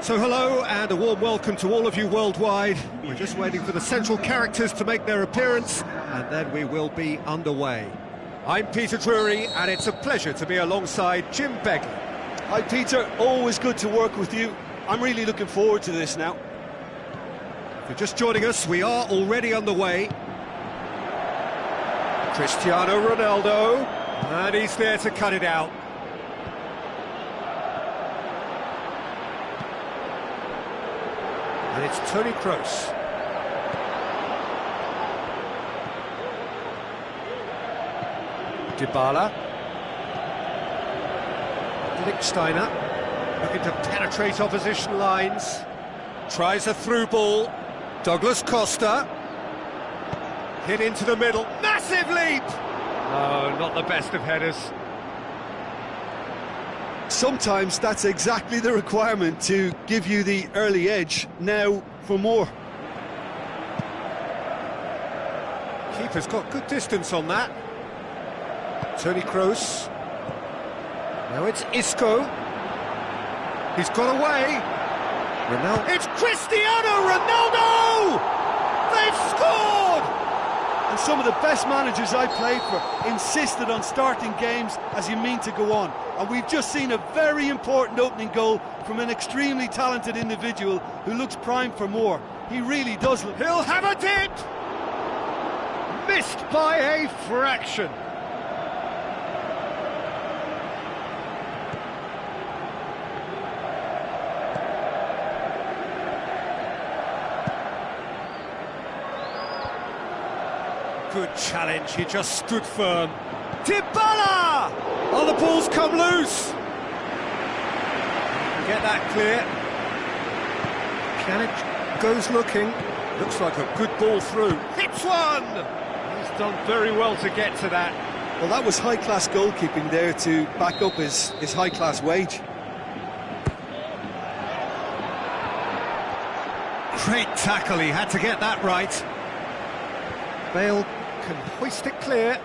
So hello and a warm welcome to all of you worldwide. We're just waiting for the central characters to make their appearance and then we will be underway. I'm Peter Drury and it's a pleasure to be alongside Jim Begley. Hi Peter, always good to work with you. I'm really looking forward to this now. If you're just joining us, we are already underway. Cristiano Ronaldo, and he's there to cut it out. And it's Toni Kroos. Dybala. Steiner looking to penetrate opposition lines. Tries a through ball. Douglas Costa. Hit into the middle. Massive leap! Oh, not the best of headers. Sometimes that's exactly the requirement to give you the early edge. Now for more. Keeper's got good distance on that. Toni Kroos. Now it's Isco. He's got away. Ronaldo. It's Cristiano Ronaldo! They've scored! And some of the best managers I played for insisted on starting games as you mean to go on. And we've just seen a very important opening goal from an extremely talented individual who looks primed for more. He really does look... He'll have a dip! Missed by a fraction. Good challenge, he just stood firm. Dybala! Oh, the ball's come loose. Get that clear. Pjanic goes looking. Looks like a good ball through. Hits one! He's done very well to get to that. Well, that was high-class goalkeeping there to back up his high-class wage. Great tackle, he had to get that right. Bale can hoist it clear.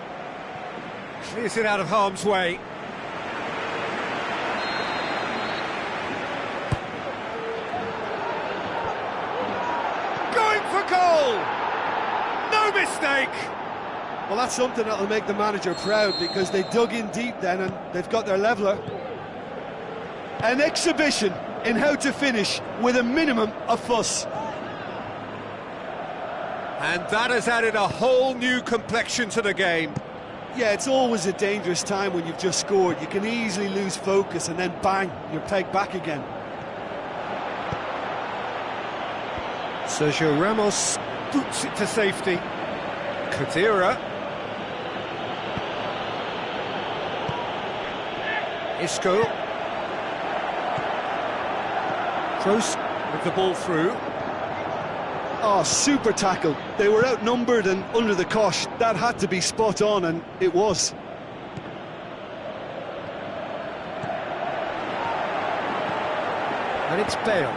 Clears it out of harm's way. Going for goal! No mistake! Well, that's something that'll make the manager proud because they dug in deep then and they've got their leveller. An exhibition in how to finish with a minimum of fuss. And that has added a whole new complexion to the game. Yeah, it's always a dangerous time when you've just scored. You can easily lose focus and then bang, you're pegged back again. Sergio Ramos boots it to safety. Khedira. Isco. Kroos with the ball through. Oh, super tackle. They were outnumbered and under the cosh. That had to be spot on, and it was. And it's Bale.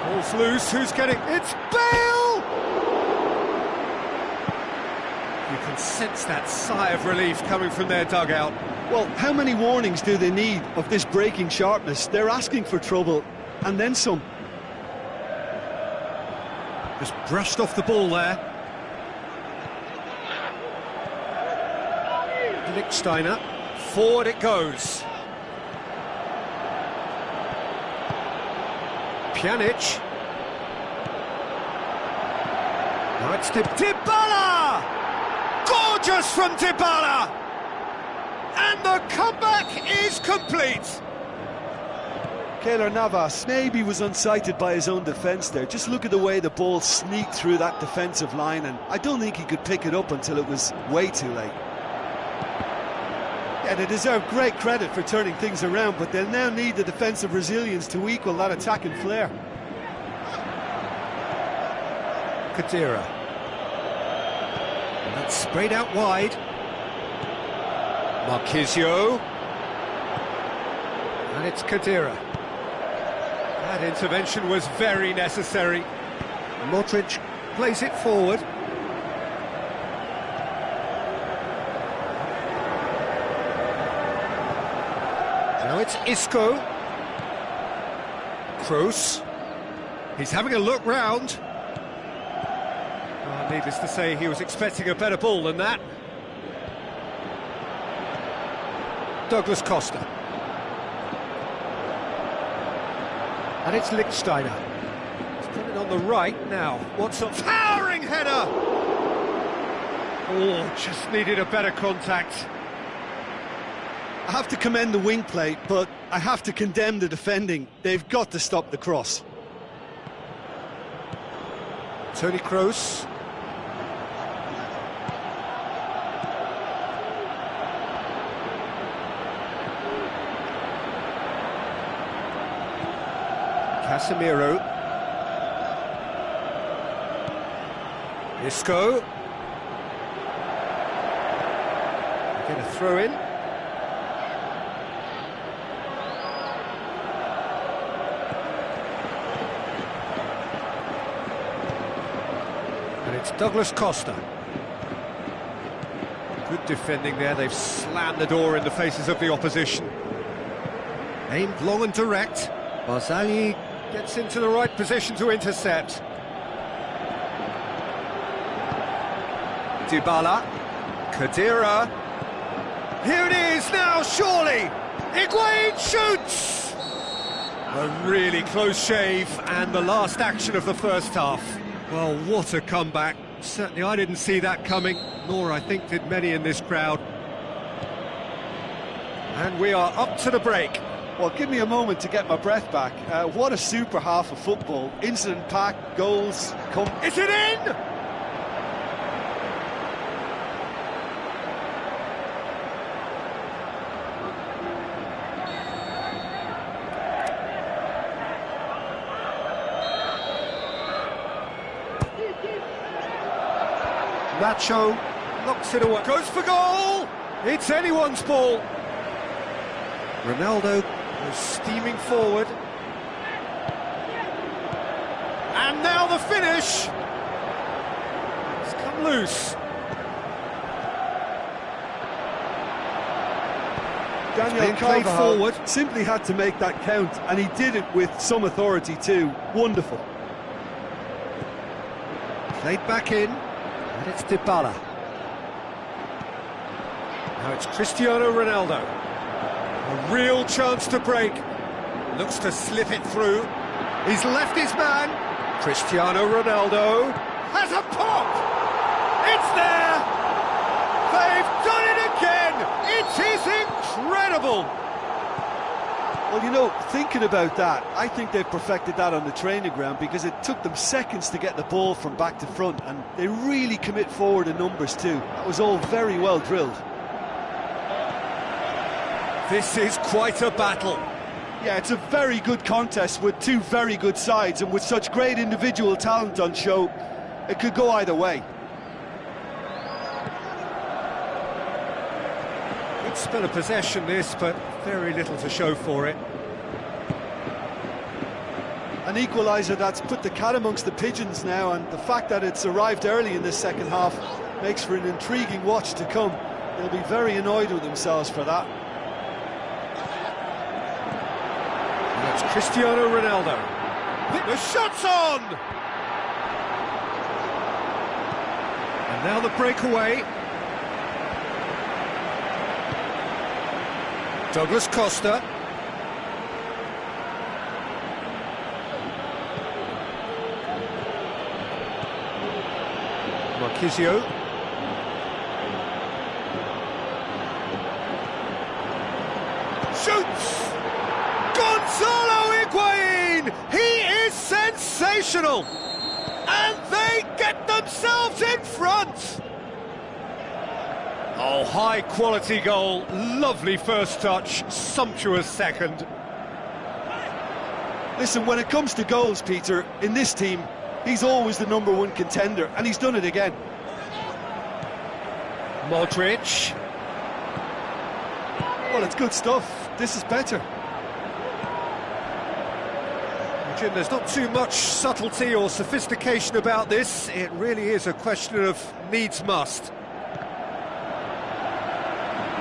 Ball's loose, who's getting... It's Bale! You can sense that sigh of relief coming from their dugout. Well, how many warnings do they need of this breaking sharpness? They're asking for trouble, and then some. Just brushed off the ball there. Steiner. Forward it goes. Pjanic. Now it's Dybala! Gorgeous from Dybala! And the comeback is complete! Keylor Navas maybe was unsighted by his own defence there. Just look at the way the ball sneaked through that defensive line, and I don't think he could pick it up until it was way too late. Yeah, they deserve great credit for turning things around, but they'll now need the defensive resilience to equal that attacking flair. Khedira. And that's sprayed out wide. Marquisio. And it's Khedira. That intervention was very necessary. Modric plays it forward. Now it's Isco. Kroos. He's having a look round. Needless to say, he was expecting a better ball than that. Douglas Costa. And it's Lichtsteiner. He's put it on the right now. What's a towering header! Oh, just needed a better contact. I have to commend the wing play, but I have to condemn the defending. They've got to stop the cross. Toni Kroos. Casemiro. Isco. Get a throw in. And it's Douglas Costa. Good defending there. They've slammed the door in the faces of the opposition. Aimed long and direct. Barzagli gets into the right position to intercept. Dybala. Khedira. Here it is now, surely! Higuain shoots! A really close shave, and the last action of the first half. Well, what a comeback. Certainly I didn't see that coming, nor I think did many in this crowd. And we are up to the break. Well, give me a moment to get my breath back. What a super half of football. Incident-packed, goals come... Is it in? Nacho knocks it away. Goes for goal! It's anyone's ball. Ronaldo was steaming forward. And now the finish! It's come loose. Daniel Carvajal simply had to make that count, and he did it with some authority too. Wonderful. Played back in, and it's Dybala. Now it's Cristiano Ronaldo. A real chance to break. Looks to slip it through. He's left his man. Cristiano Ronaldo has a pop! It's there! They've done it again! It is incredible! Well, you know, thinking about that, I think they've perfected that on the training ground, because it took them seconds to get the ball from back to front, and they really commit forward in numbers too. That was all very well drilled. This is quite a battle. Yeah, it's a very good contest with two very good sides, and with such great individual talent on show, it could go either way. Good spell of possession this, but very little to show for it. An equaliser that's put the cat amongst the pigeons now, and the fact that it's arrived early in this second half makes for an intriguing watch to come. They'll be very annoyed with themselves for that. And that's Cristiano Ronaldo. The shot's on! And now the breakaway. Douglas Costa. Marquisio. Shoots! Gonzalo Higuain! He is sensational! And they get themselves in front! Oh, high-quality goal, lovely first touch, sumptuous second. Listen, when it comes to goals, Peter, in this team, he's always the #1 contender, and he's done it again. Modric. Well, it's good stuff. This is better. Jim, there's not too much subtlety or sophistication about this. It really is a question of needs-must.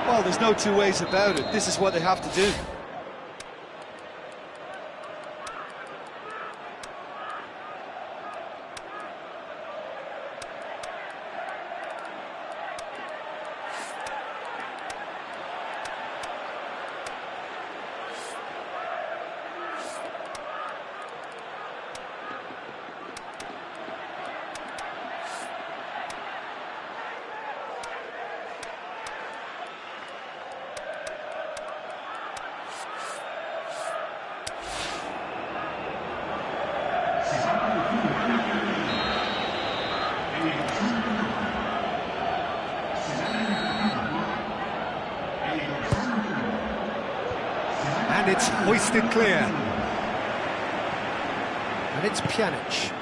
Well, there's no two ways about it. This is what they have to do. And it's hoisted clear. And it's Pjanic.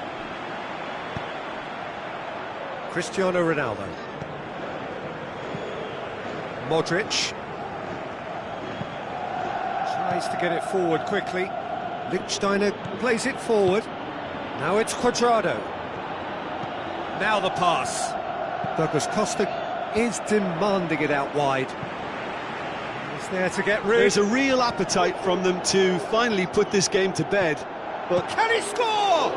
Cristiano Ronaldo. Modric. Tries to get it forward quickly. Lichtsteiner plays it forward. Now it's Cuadrado. Now the pass. Douglas Costa is demanding it out wide. He's there to get rid. There's a real appetite from them to finally put this game to bed. But can he score?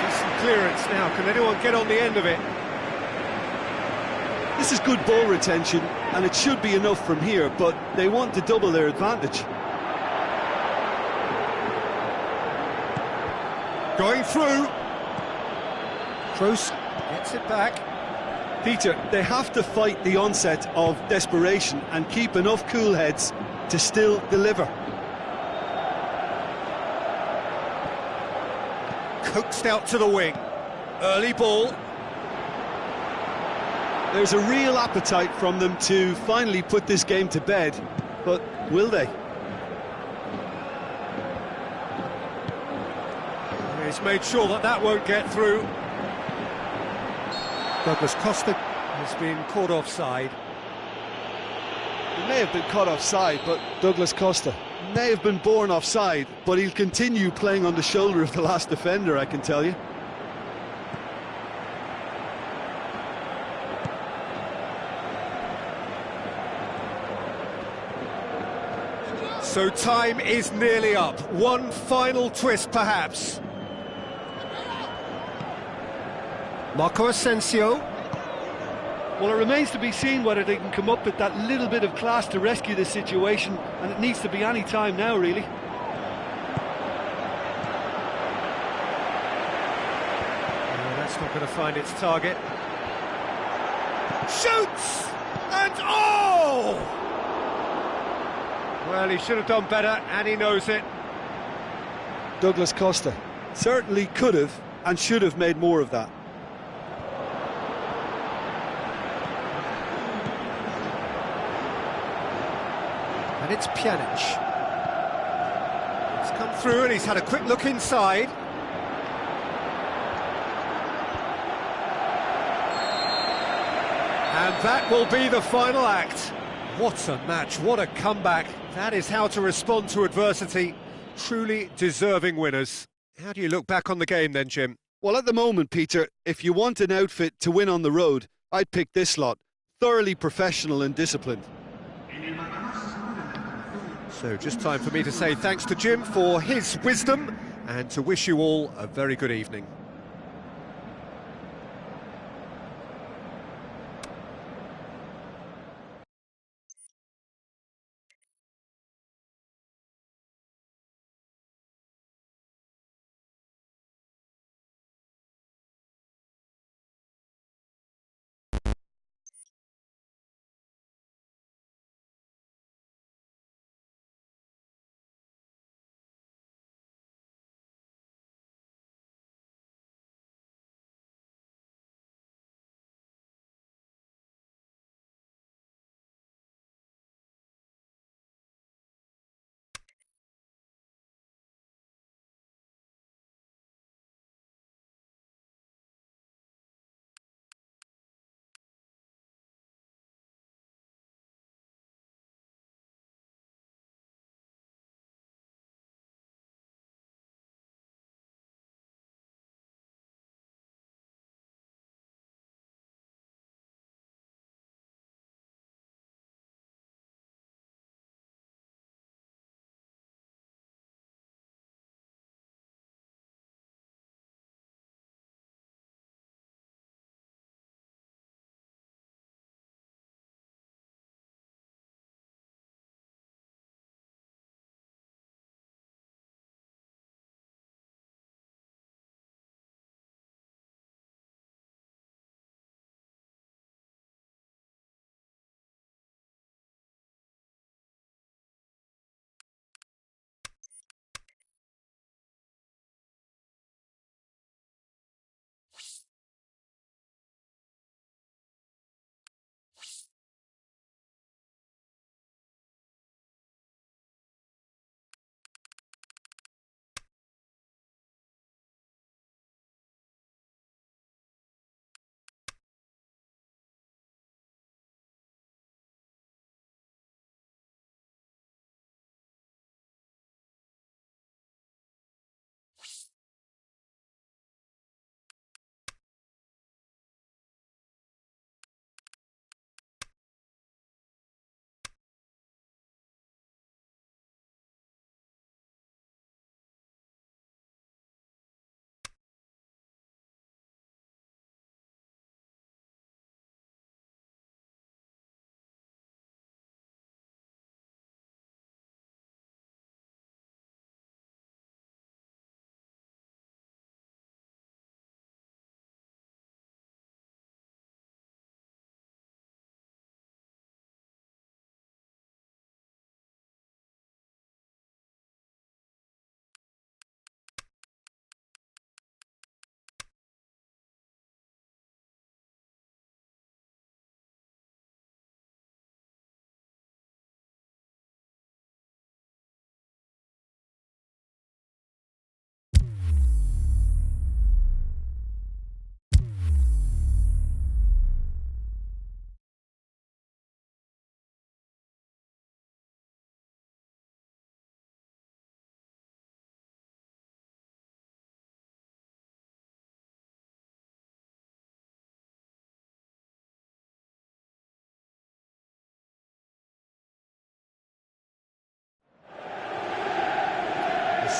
Decent clearance now. Can anyone get on the end of it? this is good ball retention, and it should be enough from here, but they want to double their advantage. Going through. Kroos gets it back. Peter, they have to fight the onset of desperation and keep enough cool heads to still deliver. Coaxed out to the wing. Early ball. There's a real appetite from them to finally put this game to bed, but will they? He's made sure that that won't get through. Douglas Costa has been caught offside. He may have been caught offside, but Douglas Costa may have been born offside, but he'll continue playing on the shoulder of the last defender, I can tell you. So time is nearly up. One final twist, perhaps. Marco Asensio. Well, it remains to be seen whether they can come up with that little bit of class to rescue this situation, and it needs to be any time now, really. That's not going to find its target. Shoots! And oh! Well, he should have done better, and he knows it. Douglas Costa certainly could have and should have made more of that. And it's Pjanic. He's come through and he's had a quick look inside. And that will be the final act. What a match, what a comeback. That is how to respond to adversity. Truly deserving winners. How do you look back on the game then, Jim? Well, at the moment, Peter, if you want an outfit to win on the road, I'd pick this lot. Thoroughly professional and disciplined. So just time for me to say thanks to Jim for his wisdom and to wish you all a very good evening.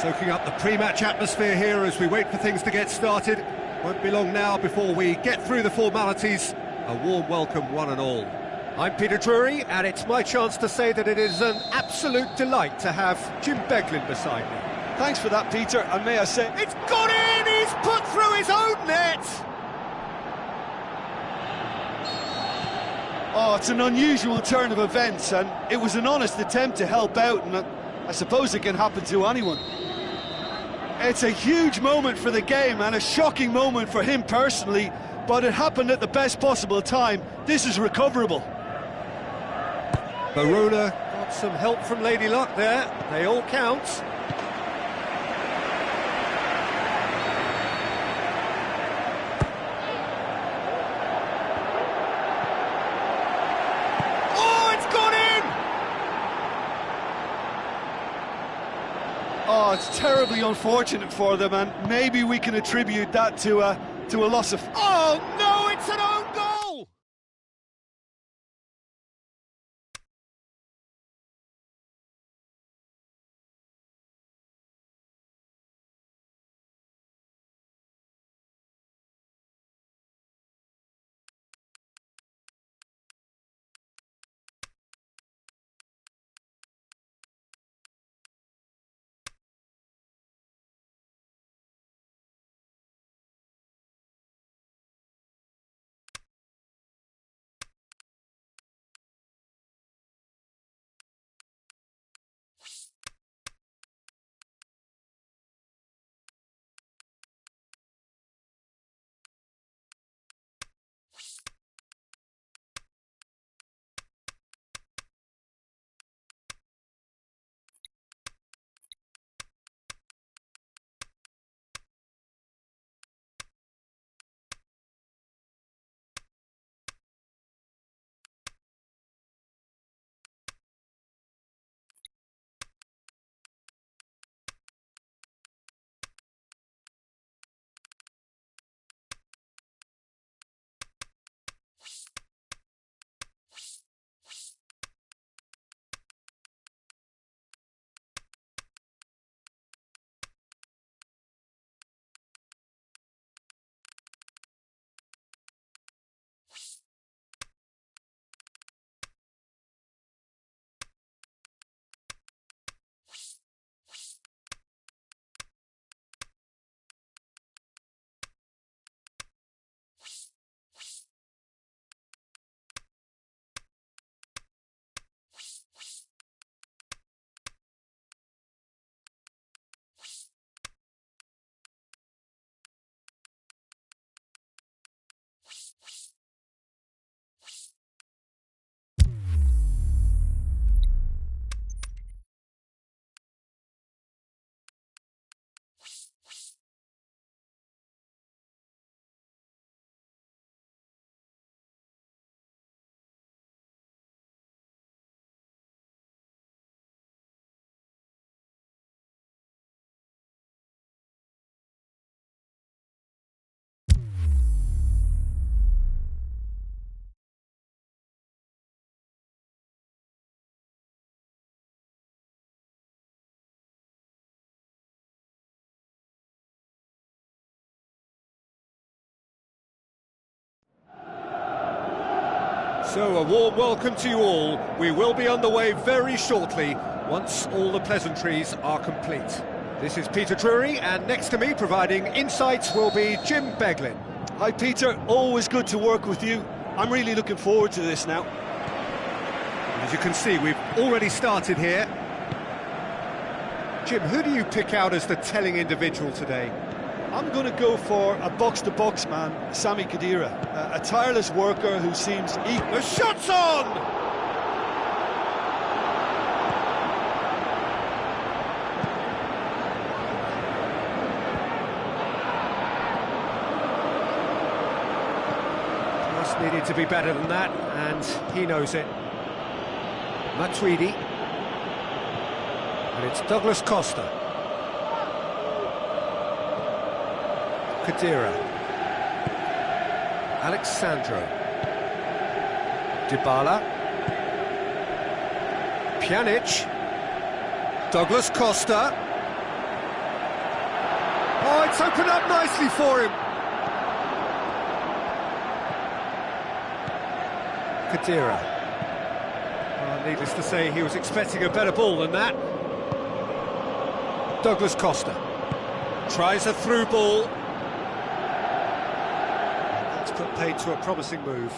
Soaking up the pre-match atmosphere here as we wait for things to get started. Won't be long now before we get through the formalities. A warm welcome, one and all. I'm Peter Drury, and it's my chance to say that it is an absolute delight to have Jim Beglin beside me. Thanks for that, Peter, and may I say... It's gone in! He's put through his own net! Oh, it's an unusual turn of events, and it was an honest attempt to help out, and I suppose it can happen to anyone. It's a huge moment for the game, and a shocking moment for him personally, but it happened at the best possible time. This is recoverable. Verona got some help from Lady Luck there. They all count. Oh, it's gone in! Oh, it's terribly unfortunate for them, and maybe we can attribute that to a loss of... Oh, no, it's an own goal! So, a warm welcome to you all. We will be on the way very shortly, once all the pleasantries are complete. This is Peter Drury, and next to me, providing insights, will be Jim Beglin. Hi, Peter. Always good to work with you. I'm really looking forward to this now. As you can see, we've already started here. Jim, who do you pick out as the telling individual today? I'm going to go for a box-to-box man, Sami Khedira, a tireless worker who seems eager. The shot's on! Pass needed to be better than that, and he knows it. Matuidi. And it's Douglas Costa. Khedira, Alexandro, Dybala, Pjanic, Douglas Costa, Oh, it's opened up nicely for him. Kadira. Oh, needless to say, he was expecting a better ball than that. Douglas Costa tries a through ball. That's put paid to a promising move.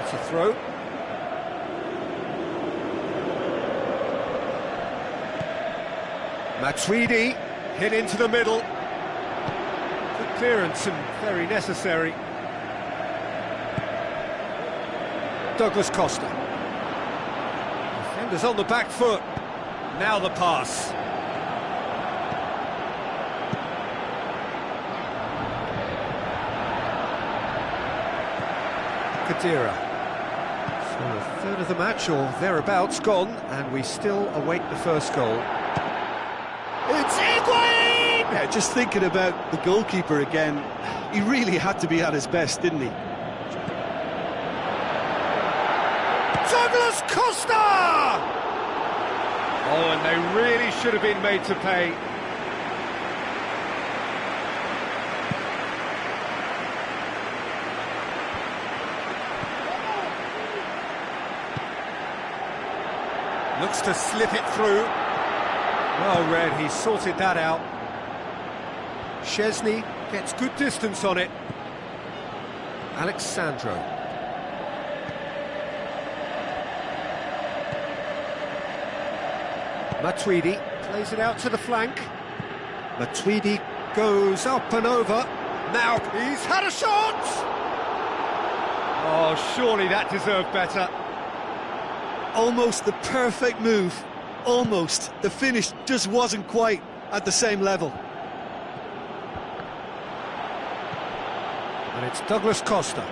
It's a throw. Matuidi hit into the middle. Good clearance and very necessary. Douglas Costa. Defenders on the back foot. Now the pass. Kadira. So a third of the match or thereabouts gone, and we still await the first goal. It's Higuain! Yeah, just thinking about the goalkeeper again, he really had to be at his best, didn't he? Douglas Costa! Oh, and they really should have been made to pay. Looks to slip it through. Well read, he sorted that out. Szczesny gets good distance on it. Alexandro. Matuidi plays it out to the flank. Matuidi goes up and over. Now he's had a shot! Oh, surely that deserved better. Almost the perfect move. Almost. The finish just wasn't quite at the same level. And it's Douglas Costa.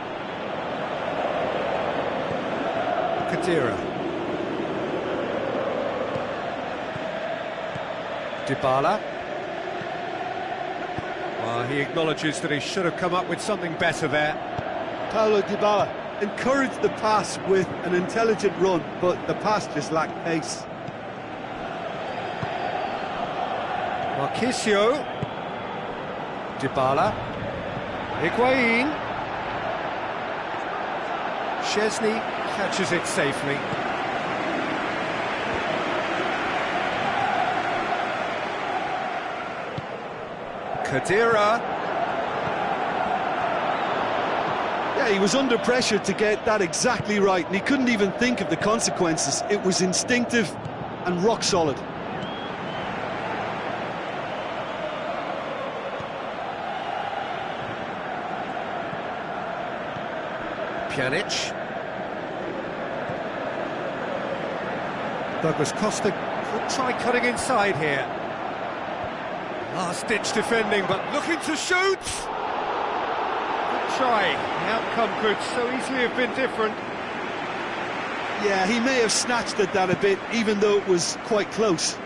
Kadira. Dybala. Well, he acknowledges that he should have come up with something better there. Paulo Dybala encouraged the pass with an intelligent run, but the pass just lacked pace. Marquisio. Dybala. Higuain. Szczesny catches it safely. Kadira. Yeah, he was under pressure to get that exactly right, and he couldn't even think of the consequences. It was instinctive and rock solid. Pjanic. Douglas Costa could try cutting inside here. Last-ditch defending, but looking to shoot! Good try. The outcome could so easily have been different. Yeah, he may have snatched at that a bit, even though it was quite close.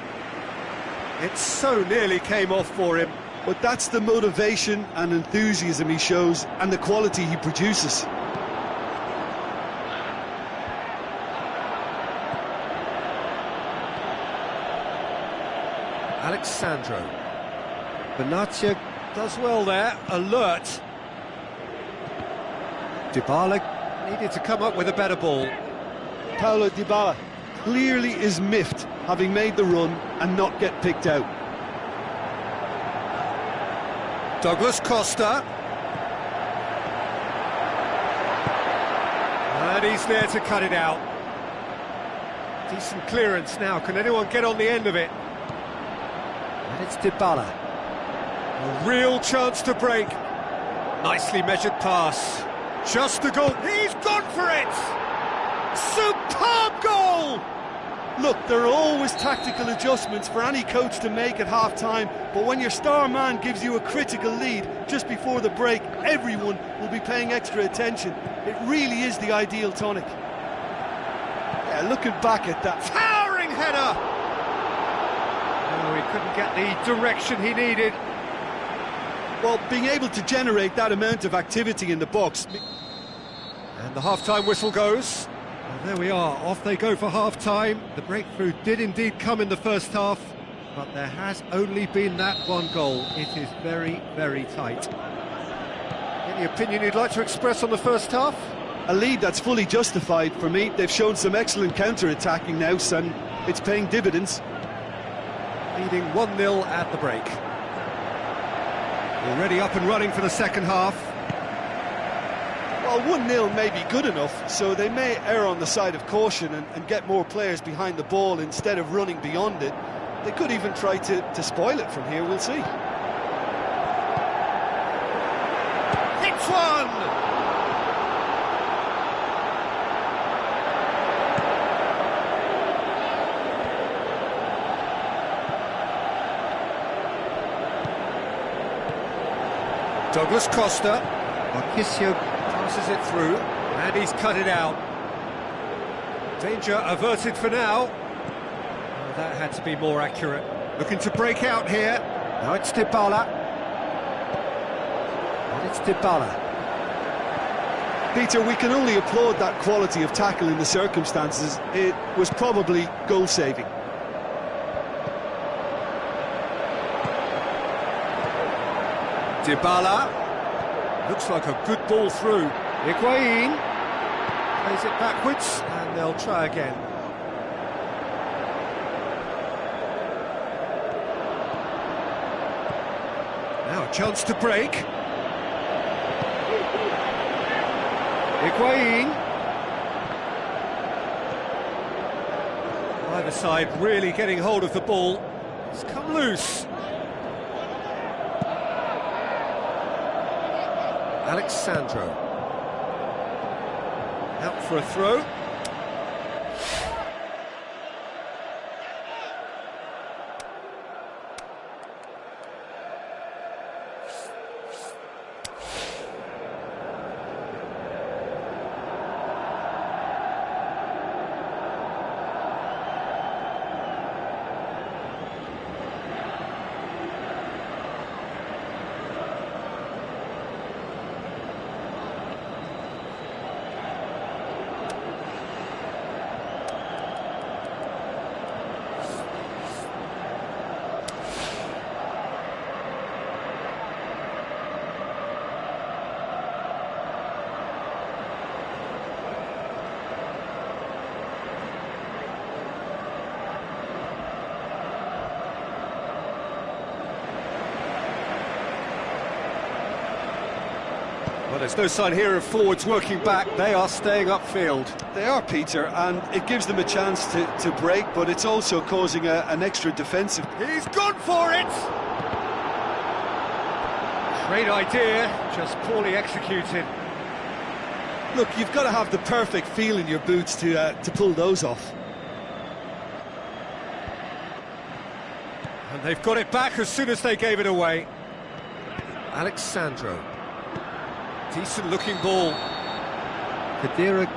It so nearly came off for him. But that's the motivation and enthusiasm he shows, and the quality he produces. Alexandro. Benatia does well there, alert. Dybala needed to come up with a better ball. Paulo Dybala clearly is miffed, having made the run and not get picked out. Douglas Costa. And he's there to cut it out. Decent clearance now, can anyone get on the end of it? And it's Dybala. A real chance to break. Nicely measured pass. Just a goal. He's gone for it! Superb goal! Look, there are always tactical adjustments for any coach to make at half-time, but when your star man gives you a critical lead just before the break, everyone will be paying extra attention. It really is the ideal tonic. Yeah, looking back at that. Towering header! Oh, he couldn't get the direction he needed. Well, being able to generate that amount of activity in the box. And the half-time whistle goes. There we are, off they go for half-time. The breakthrough did indeed come in the first half, but there has only been that one goal. It is very, very tight. Any opinion you'd like to express on the first half? A lead that's fully justified for me. They've shown some excellent counter-attacking now, and it's paying dividends. Leading 1-0 at the break. Already up and running for the second half. Well, 1-0 may be good enough, so they may err on the side of caution and get more players behind the ball instead of running beyond it. They could even try to spoil it from here, we'll see. Hits one! Douglas Costa. Marquisio passes it through, and he's cut it out. Danger averted for now. Oh, that had to be more accurate. Looking to break out here. Now it's Dybala. And it's Dybala. Peter, we can only applaud that quality of tackle in the circumstances. It was probably goal-saving. Dybala. Looks like a good ball through. Higuain plays it backwards, and they'll try again. Now a chance to break. Higuain. Either side really getting hold of the ball. It's come loose. Alexandro. Out for a throw. Well, there's no sign here of forwards working back. They are staying upfield. They are, Peter, and it gives them a chance to break, but it's also causing an extra defensive. He's gone for it! Great idea, just poorly executed. Look, you've got to have the perfect feel in your boots to pull those off. And they've got it back as soon as they gave it away. Alexandro. Decent looking ball. Kadira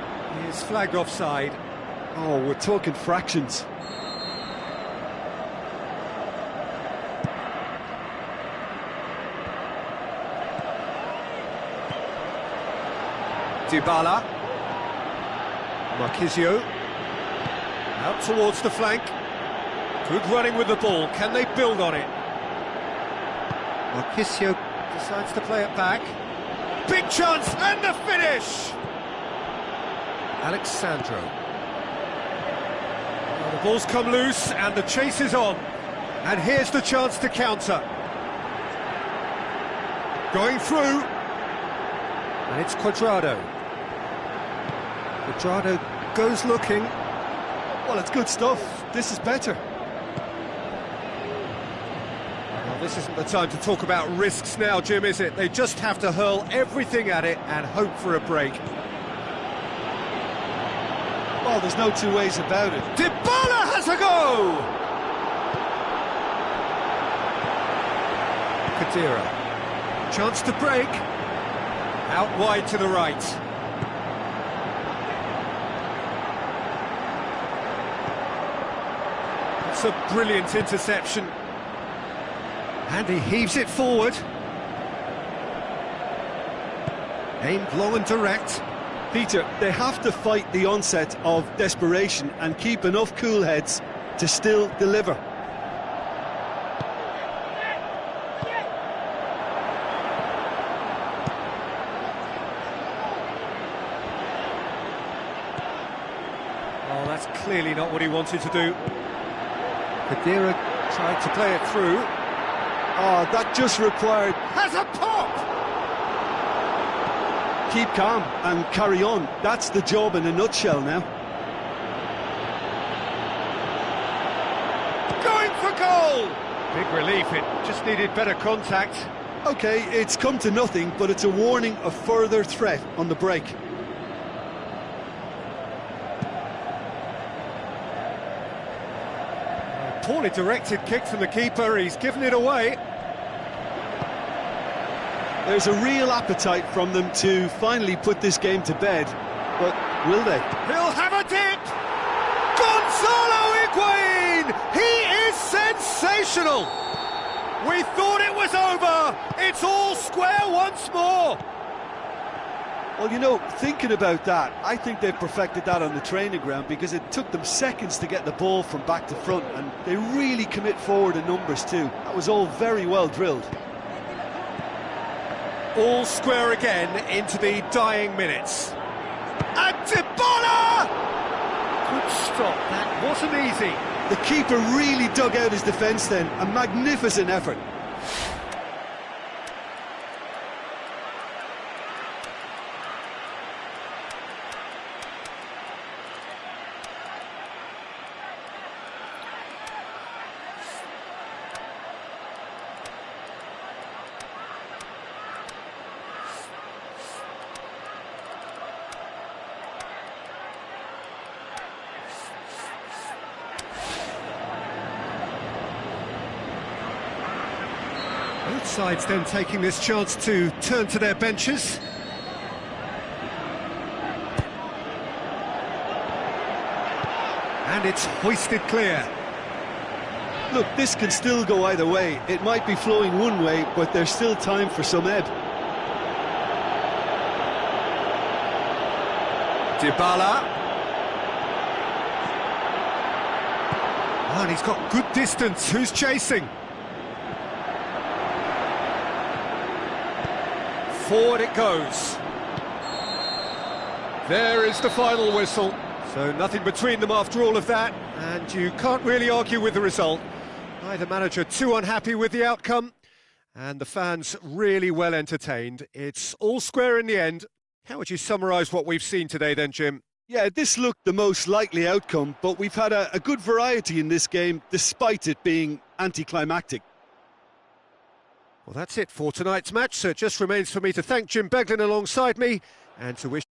is flagged offside. Oh, we're talking fractions. Dybala. Marquisio. Out towards the flank. Good running with the ball. Can they build on it? Marquisio decides to play it back. Big chance, and the finish! Alexandro. Well, the ball's come loose, and the chase is on. And here's the chance to counter. Going through. And it's Cuadrado. Cuadrado goes looking. Well, it's good stuff. This is better. Well, this isn't the time to talk about risks now, Jim, is it? They just have to hurl everything at it and hope for a break. Well, there's no two ways about it. Dybala has a go! Kadira. Chance to break. Out wide to the right. It's a brilliant interception. And he heaves it forward. Aimed long and direct. Peter, they have to fight the onset of desperation and keep enough cool heads to still deliver. Oh, that's clearly not what he wanted to do. Kadira tried to play it through. Oh, that just required... Has a pop! Keep calm and carry on. That's the job in a nutshell now. Going for goal! Big relief, it just needed better contact. OK, it's come to nothing, but it's a warning of further threat on the break. Poorly directed kick from the keeper, he's given it away. There's a real appetite from them to finally put this game to bed, but will they? He'll have a dip! Gonzalo Higuain! He is sensational! We thought it was over! It's all square once more! Well, you know, thinking about that, I think they've perfected that on the training ground because it took them seconds to get the ball from back to front, and they really commit forward in numbers too. That was all very well drilled. All square again into the dying minutes. And Dybala! Good stop, that wasn't easy. The keeper really dug out his defence then, a magnificent effort. Both sides then taking this chance to turn to their benches. And it's hoisted clear. Look, this can still go either way. It might be flowing one way, but there's still time for some ebb. Dybala. Oh, and he's got good distance. Who's chasing? Forward it goes. There is the final whistle. So nothing between them after all of that, and you can't really argue with the result. Neither manager too unhappy with the outcome, and the fans really well entertained. It's all square in the end. How would you summarise what we've seen today then, Jim? Yeah, this looked the most likely outcome, but we've had a good variety in this game, despite it being anticlimactic. Well, that's it for tonight's match, so it just remains for me to thank Jim Beglin alongside me, and to wish